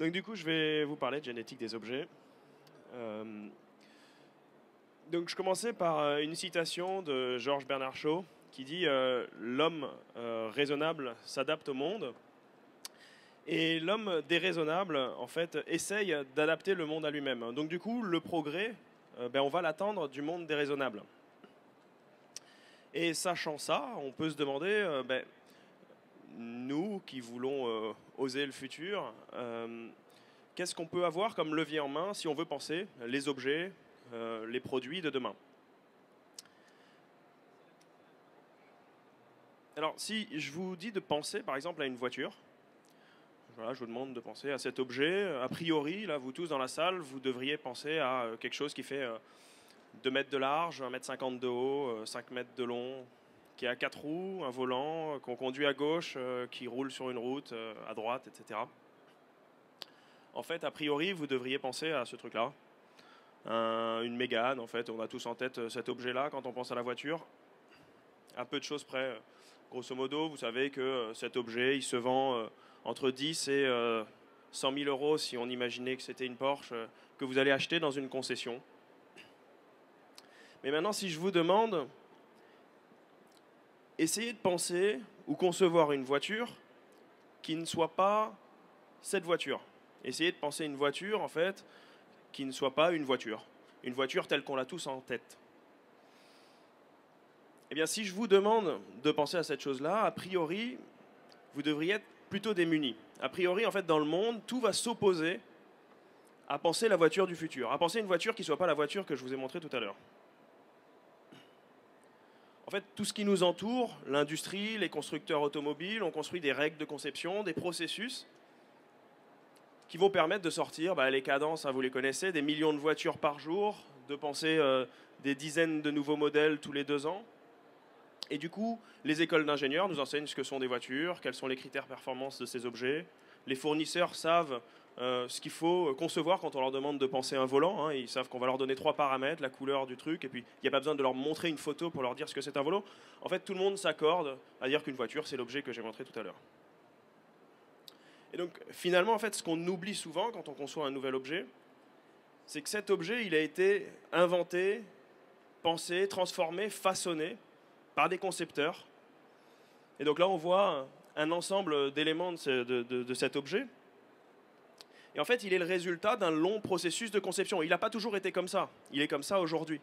Donc du coup, je vais vous parler de génétique des objets. Euh, donc je commençais par une citation de George Bernard Shaw qui dit l'homme raisonnable s'adapte au monde et l'homme déraisonnable en fait essaye d'adapter le monde à lui-même. Donc du coup, le progrès, on va l'attendre du monde déraisonnable. Et sachant ça, on peut se demander, nous qui voulons oser le futur, qu'est-ce qu'on peut avoir comme levier en main si on veut penser les objets, les produits de demain? Alors, si je vous dis de penser, par exemple, à une voiture, voilà, je vous demande de penser à cet objet. A priori, là, vous tous dans la salle, vous devriez penser à quelque chose qui fait 2 mètres de large, 1,50 m de haut, 5 mètres de long, qui a 4 roues, un volant, qu'on conduit à gauche, qui roule sur une route, à droite, etc. En fait, a priori, vous devriez penser à ce truc-là. Une Mégane, en fait, on a tous en tête cet objet-là quand on pense à la voiture. À peu de choses près, grosso modo, vous savez que cet objet, il se vend entre 10 et 100 000 euros si on imaginait que c'était une Porsche que vous allez acheter dans une concession. Mais maintenant, si je vous demande, essayez de penser ou concevoir une voiture qui ne soit pas cette voiture. Essayez de penser une voiture, en fait, qui ne soit pas une voiture. Une voiture telle qu'on l'a tous en tête. Eh bien, si je vous demande de penser à cette chose-là, a priori, vous devriez être plutôt démunis. A priori, en fait, dans le monde, tout va s'opposer à penser la voiture du futur, à penser une voiture qui ne soit pas la voiture que je vous ai montrée tout à l'heure. En fait, tout ce qui nous entoure, l'industrie, les constructeurs automobiles, ont construit des règles de conception, des processus qui vont permettre de sortir les cadences, vous les connaissez, des millions de voitures par jour, de penser des dizaines de nouveaux modèles tous les 2 ans. Et du coup, les écoles d'ingénieurs nous enseignent ce que sont des voitures, quels sont les critères performance de ces objets. Les fournisseurs savent ce qu'il faut concevoir quand on leur demande de penser un volant. Ils savent qu'on va leur donner 3 paramètres, la couleur du truc, et puis il n'y a pas besoin de leur montrer une photo pour leur dire ce que c'est un volant. En fait, tout le monde s'accorde à dire qu'une voiture, c'est l'objet que j'ai montré tout à l'heure. Et donc, finalement, en fait, ce qu'on oublie souvent quand on conçoit un nouvel objet, c'est que cet objet, il a été inventé, pensé, transformé, façonné par des concepteurs. Et donc là, on voit un ensemble d'éléments de cet objet. Et en fait, il est le résultat d'un long processus de conception. Il n'a pas toujours été comme ça. Il est comme ça aujourd'hui.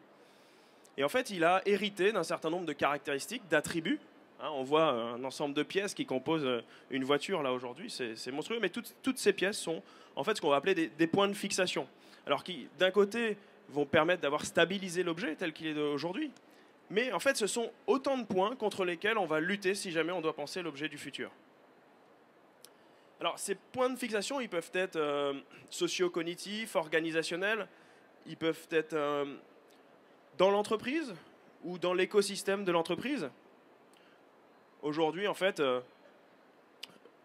Et en fait, il a hérité d'un certain nombre de caractéristiques, d'attributs. On voit un ensemble de pièces qui composent une voiture là aujourd'hui. C'est monstrueux. Mais toutes ces pièces sont en fait ce qu'on va appeler des points de fixation. Alors qui, d'un côté, vont permettre d'avoir stabilisé l'objet tel qu'il est aujourd'hui. Mais en fait, ce sont autant de points contre lesquels on va lutter si jamais on doit penser l'objet du futur. Alors, ces points de fixation, ils peuvent être socio-cognitifs, organisationnels, ils peuvent être dans l'entreprise ou dans l'écosystème de l'entreprise. Aujourd'hui, en fait,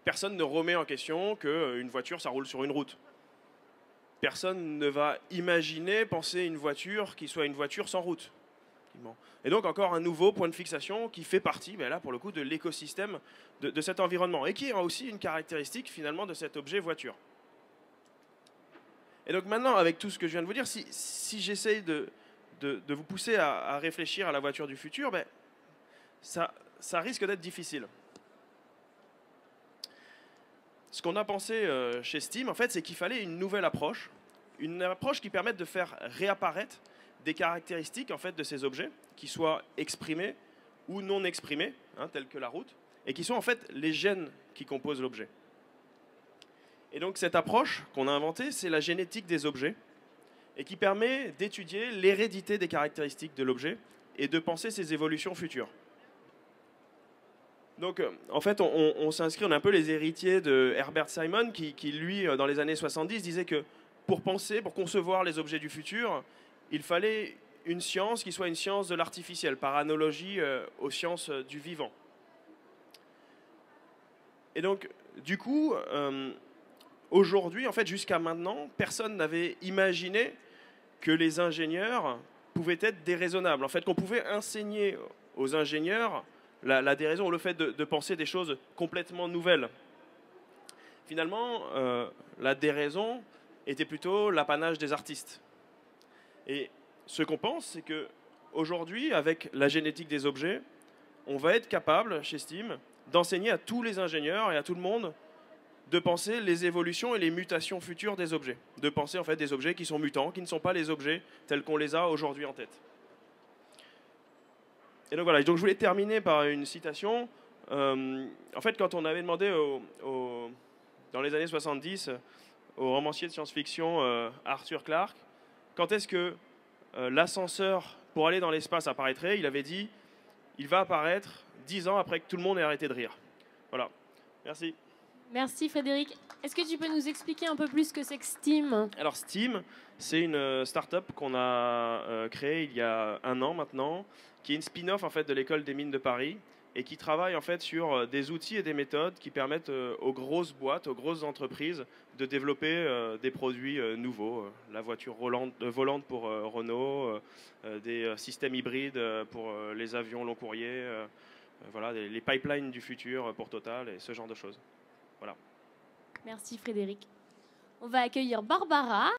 personne ne remet en question qu'une voiture, ça roule sur une route. Personne ne va imaginer penser une voiture qui soit une voiture sans route. Et donc encore un nouveau point de fixation qui fait partie, là pour le coup, de l'écosystème de cet environnement et qui a aussi une caractéristique finalement de cet objet voiture. Et donc maintenant, avec tout ce que je viens de vous dire, si j'essaye de vous pousser à réfléchir à la voiture du futur, ça risque d'être difficile. Ce qu'on a pensé chez Steam, en fait, c'est qu'il fallait une nouvelle approche, une approche qui permette de faire réapparaître des caractéristiques en fait, de ces objets qui soient exprimés ou non exprimés, tels que la route, et qui sont en fait les gènes qui composent l'objet. Et donc cette approche qu'on a inventée, c'est la génétique des objets, et qui permet d'étudier l'hérédité des caractéristiques de l'objet et de penser ses évolutions futures. Donc en fait, on s'inscrit, on est un peu les héritiers de Herbert Simon, qui lui, dans les années 70, disait que pour penser, pour concevoir les objets du futur, il fallait une science qui soit une science de l'artificiel, par analogie aux sciences du vivant. Et donc, du coup, aujourd'hui, en fait, jusqu'à maintenant, personne n'avait imaginé que les ingénieurs pouvaient être déraisonnables. En fait, qu'on pouvait enseigner aux ingénieurs la déraison, le fait de penser des choses complètement nouvelles. Finalement, la déraison était plutôt l'apanage des artistes. Et ce qu'on pense, c'est qu'aujourd'hui, avec la génétique des objets, on va être capable, chez Steam, d'enseigner à tous les ingénieurs et à tout le monde de penser les évolutions et les mutations futures des objets. De penser en fait des objets qui sont mutants, qui ne sont pas les objets tels qu'on les a aujourd'hui en tête. Et donc voilà, donc je voulais terminer par une citation. En fait, quand on avait demandé dans les années 70 au romancier de science-fiction Arthur Clarke, quand est-ce que l'ascenseur pour aller dans l'espace apparaîtrait, il avait dit il va apparaître 10 ans après que tout le monde ait arrêté de rire. Voilà. Merci. Merci Frédéric. Est-ce que tu peux nous expliquer un peu plus ce que c'est que Steam? Alors Steam, c'est une start-up qu'on a créée il y a 1 an maintenant, qui est une spin-off en fait de l'école des mines de Paris et qui travaille en fait sur des outils et des méthodes qui permettent aux grosses boîtes, aux grosses entreprises de développer des produits nouveaux. La voiture volante pour Renault, des systèmes hybrides pour les avions long courrier, voilà, les pipelines du futur pour Total et ce genre de choses. Voilà. Merci Frédéric. On va accueillir Barbara.